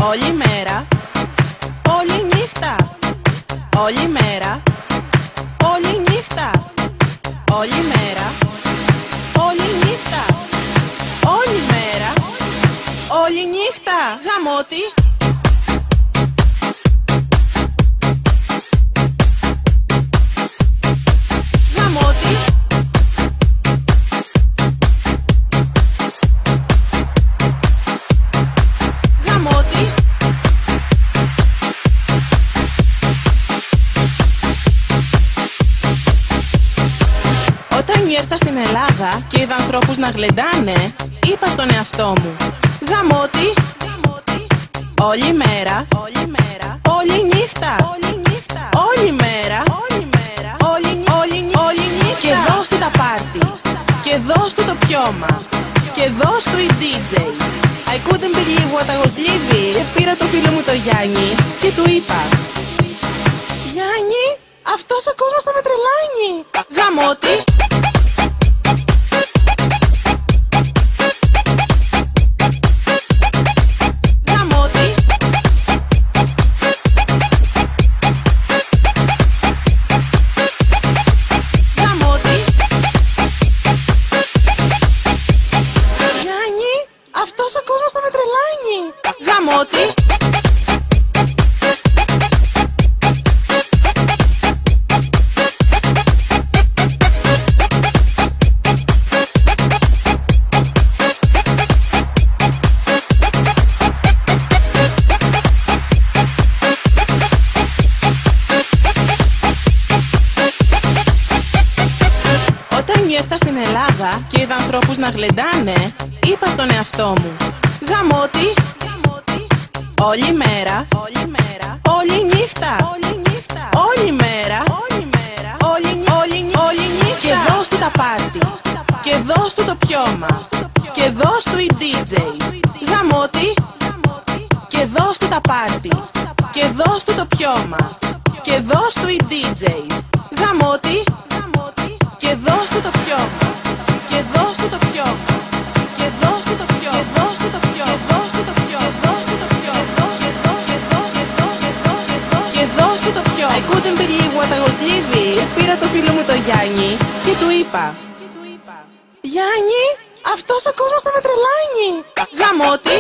Όλη μέρα, όλη νύχτα. Όλη μέρα, όλη νύχτα. Όλη μέρα, όλη νύχτα. Όλη μέρα, όλη νύχτα. Γαμώτη. Γαμώτη. Γαμώτη. Όταν ήρθα στην Ελλάδα και είδα ανθρώπους να γλεντάνε, είπα στον εαυτό μου: γαμώτη. Όλη μέρα, όλη νύχτα. Όλη μέρα, όλη νύχτα. Και δώσ' του τα πάρτι, και δώσ' του το πιώμα, και δώσ' του οι DJs. I couldn't believe what I was living. Και πήρα το φίλο μου το Γιάννη και του είπα: Γιάννη, αυτός ο κόσμος θα με τρελάνει. Γαμώτη. Αυτός ο κόσμος θα με τρελάνει. Γαμώτη. Όταν ήρθα στην Ελλάδα και είδα ανθρώπους να γλεντάνε, είπα στον εαυτό μου: γαμώτη. Όλη μέρα, όλη νύχτα. Όλη μέρα, όλη νύχτα. Και δώσ' του τα πάρτι, και δώσ' του το πιώμα, και δώσ' του οι DJs. Γαμώτη. Και δώσ' του τα πάρτι, και δώσ' του το πιώμα, και δώσ' του οι DJs. Γαμώτη. Και δώσ' του το πιώμα, και δώσ' του το πιώμα, και δώσ' του το πιώμα, και δώσ' του το πιώμα, και δώσ' του το πιώμα, και δώσ' του το πιώμα. I couldn't believe what I was living. Και πήρα το φίλο μου το Γιάννη και του είπα: Γιάννη, αυτός ο κόσμος θα με τρελάνει. Γαμώτη.